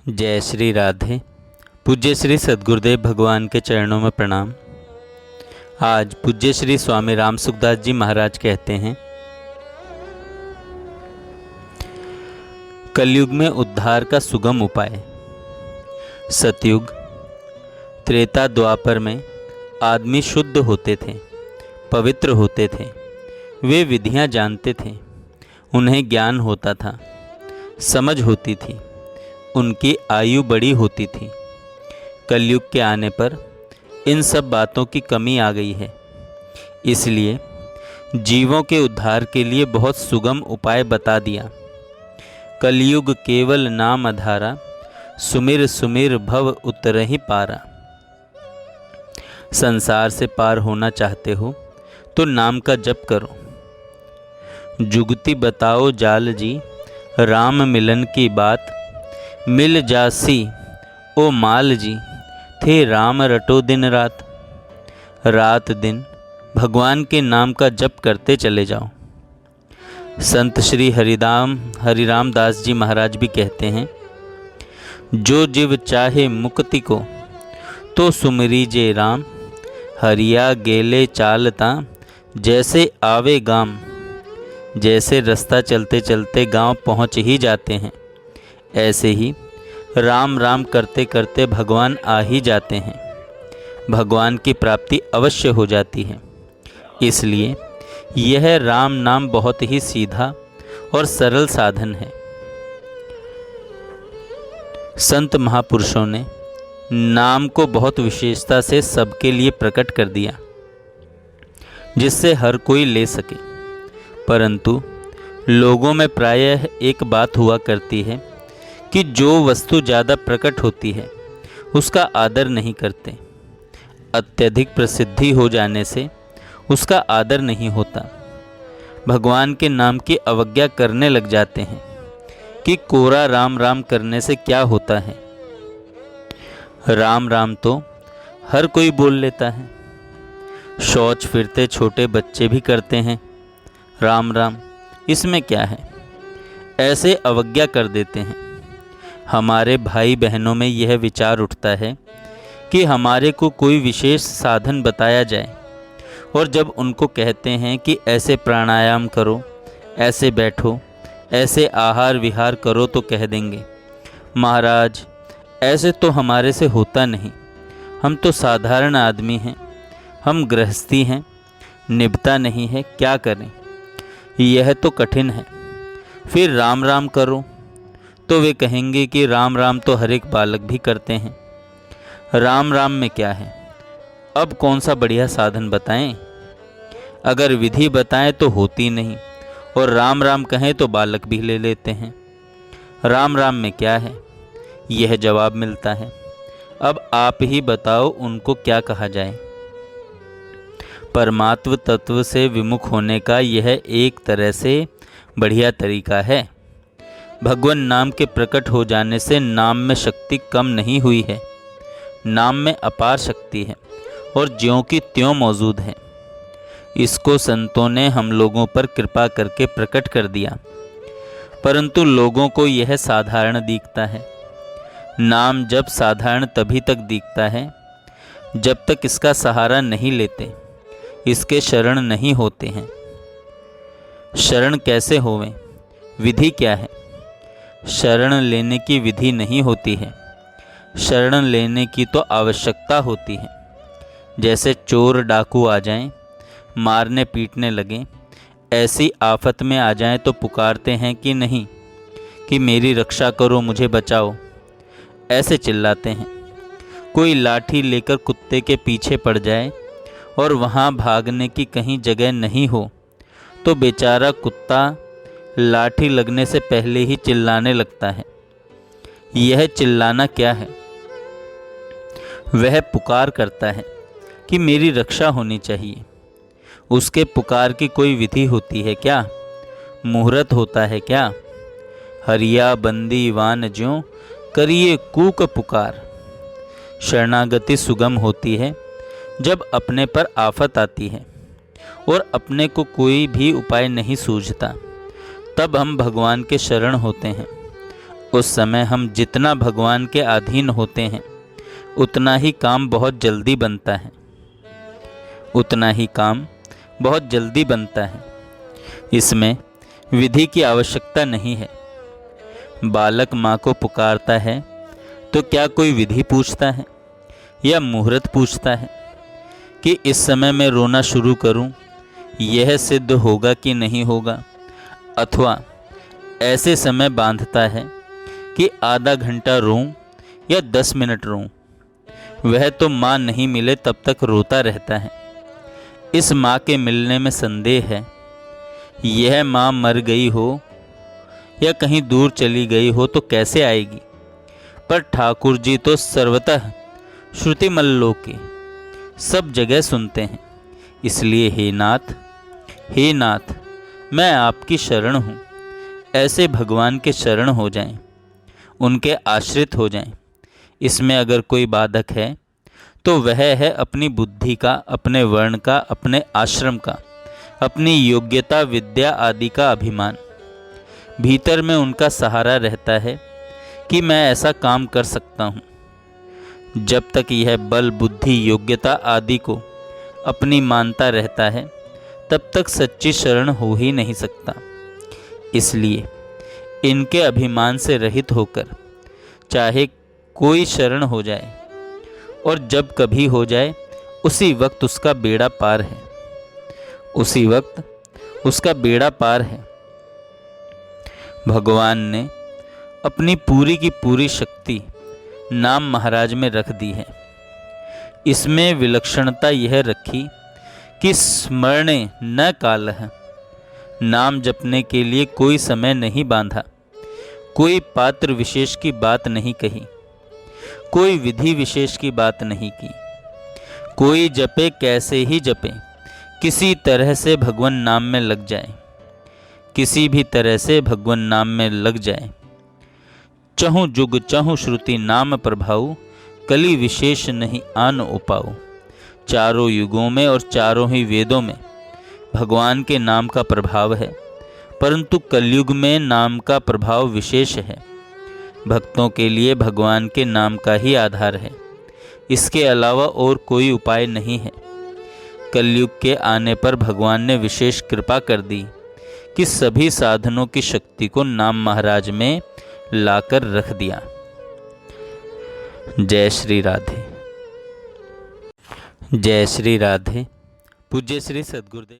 जय श्री राधे। पूज्य श्री सद्गुरुदेव भगवान के चरणों में प्रणाम। आज पूज्य श्री स्वामी राम सुखदास जी महाराज कहते हैं, कलयुग में उद्धार का सुगम उपाय। सतयुग त्रेता द्वापर में आदमी शुद्ध होते थे, पवित्र होते थे, वे विधियां जानते थे, उन्हें ज्ञान होता था, समझ होती थी, उनकी आयु बड़ी होती थी। कलयुग के आने पर इन सब बातों की कमी आ गई है, इसलिए जीवों के उद्धार के लिए बहुत सुगम उपाय बता दिया। कलयुग केवल नाम आधारा, सुमिर सुमिर भव उतरहि पारा। संसार से पार होना चाहते हो तो नाम का जप करो। जुगति बताओ जाल जी, राम मिलन की बात, मिल जासी ओ माल जी, थे राम रटो दिन रात। रात दिन भगवान के नाम का जप करते चले जाओ। संत श्री हरिराम दास जी महाराज भी कहते हैं, जो जीव चाहे मुक्ति को तो सुमरीजे राम, हरिया गेले चालता जैसे आवे गाम। जैसे रास्ता चलते चलते गांव पहुंच ही जाते हैं, ऐसे ही राम राम करते करते भगवान आ ही जाते हैं। भगवान की प्राप्ति अवश्य हो जाती है। इसलिए यह राम नाम बहुत ही सीधा और सरल साधन है। संत महापुरुषों ने नाम को बहुत विशेषता से सबके लिए प्रकट कर दिया, जिससे हर कोई ले सके। परंतु लोगों में प्रायः एक बात हुआ करती है कि जो वस्तु ज़्यादा प्रकट होती है उसका आदर नहीं करते। अत्यधिक प्रसिद्धि हो जाने से उसका आदर नहीं होता। भगवान के नाम की अवज्ञा करने लग जाते हैं कि कोरा राम राम करने से क्या होता है। राम राम तो हर कोई बोल लेता है। शौच फिरते छोटे बच्चे भी करते हैं राम राम, इसमें क्या है, ऐसे अवज्ञा कर देते हैं। हमारे भाई बहनों में यह विचार उठता है कि हमारे को कोई विशेष साधन बताया जाए, और जब उनको कहते हैं कि ऐसे प्राणायाम करो, ऐसे बैठो, ऐसे आहार विहार करो, तो कह देंगे, महाराज ऐसे तो हमारे से होता नहीं, हम तो साधारण आदमी हैं, हम गृहस्थी हैं, निभता नहीं है, क्या करें, यह तो कठिन है। फिर राम राम करो तो वे कहेंगे कि राम राम तो हर एक बालक भी करते हैं, राम राम में क्या है, अब कौन सा बढ़िया साधन बताएं। अगर विधि बताएं तो होती नहीं, और राम राम कहें तो बालक भी ले लेते हैं। राम राम में क्या है, यह जवाब मिलता है। अब आप ही बताओ उनको क्या कहा जाए। परमात्म तत्व से विमुख होने का यह एक तरह से बढ़िया तरीका है। भगवान नाम के प्रकट हो जाने से नाम में शक्ति कम नहीं हुई है, नाम में अपार शक्ति है और ज्यों की त्यों मौजूद है। इसको संतों ने हम लोगों पर कृपा करके प्रकट कर दिया, परंतु लोगों को यह साधारण दिखता है। नाम जब साधारण तभी तक दिखता है जब तक इसका सहारा नहीं लेते, इसके शरण नहीं होते हैं। शरण कैसे होवें, विधि क्या है। शरण लेने की विधि नहीं होती है, शरण लेने की तो आवश्यकता होती है। जैसे चोर डाकू आ जाएं, मारने पीटने लगें, ऐसी आफत में आ जाएं तो पुकारते हैं कि नहीं, कि मेरी रक्षा करो, मुझे बचाओ, ऐसे चिल्लाते हैं। कोई लाठी लेकर कुत्ते के पीछे पड़ जाए और वहाँ भागने की कहीं जगह नहीं हो तो बेचारा कुत्ता लाठी लगने से पहले ही चिल्लाने लगता है। यह चिल्लाना क्या है, वह पुकार करता है कि मेरी रक्षा होनी चाहिए। उसके पुकार की कोई विधि होती है क्या, मुहूर्त होता है क्या। हरिया बंदी वान ज्यों, करिए कूक पुकार। शरणागति सुगम होती है जब अपने पर आफत आती है और अपने को कोई भी उपाय नहीं सूझता, तब हम भगवान के शरण होते हैं। उस समय हम जितना भगवान के अधीन होते हैं उतना ही काम बहुत जल्दी बनता है, उतना ही काम बहुत जल्दी बनता है। इसमें विधि की आवश्यकता नहीं है। बालक माँ को पुकारता है तो क्या कोई विधि पूछता है या मुहूर्त पूछता है कि इस समय मैं रोना शुरू करूं, यह सिद्ध होगा कि नहीं होगा, अथवा ऐसे समय बांधता है कि आधा घंटा रोऊं या 10 मिनट रोऊं। वह तो माँ नहीं मिले तब तक रोता रहता है। इस माँ के मिलने में संदेह है। यह माँ मर गई हो या कहीं दूर चली गई हो तो कैसे आएगी, पर ठाकुर जी तो सर्वतः श्रुतिमल्लोके सब जगह सुनते हैं। इसलिए हे नाथ, मैं आपकी शरण हूँ। ऐसे भगवान के शरण हो जाएं, उनके आश्रित हो जाएं। इसमें अगर कोई बाधक है तो वह है अपनी बुद्धि का, अपने वर्ण का, अपने आश्रम का, अपनी योग्यता, विद्या आदि का अभिमान। भीतर में उनका सहारा रहता है कि मैं ऐसा काम कर सकता हूँ। जब तक यह बल, बुद्धि, योग्यता आदि को अपनी मानता रहता है तब तक सच्ची शरण हो ही नहीं सकता। इसलिए इनके अभिमान से रहित होकर चाहे कोई शरण हो जाए, और जब कभी हो जाए उसी वक्त उसका बेड़ा पार है, उसी वक्त उसका बेड़ा पार है। भगवान ने अपनी पूरी की पूरी शक्ति नाम महाराज में रख दी है। इसमें विलक्षणता यह रखी कि स्मरणे न काल है। नाम जपने के लिए कोई समय नहीं बांधा, कोई पात्र विशेष की बात नहीं कही, कोई विधि विशेष की बात नहीं की। कोई जपे कैसे ही जपे, किसी तरह से भगवान नाम में लग जाए, किसी भी तरह से भगवान नाम में लग जाए। चहु जुग चहु श्रुति नाम प्रभाऊ, कली विशेष नहीं आन उपाऊ। चारों युगों में और चारों ही वेदों में भगवान के नाम का प्रभाव है, परंतु कलयुग में नाम का प्रभाव विशेष है। भक्तों के लिए भगवान के नाम का ही आधार है, इसके अलावा और कोई उपाय नहीं है। कलयुग के आने पर भगवान ने विशेष कृपा कर दी कि सभी साधनों की शक्ति को नाम महाराज में लाकर रख दिया। जय श्री राधे, जय श्री राधे। पूज्य श्री सद्गुरुदेव।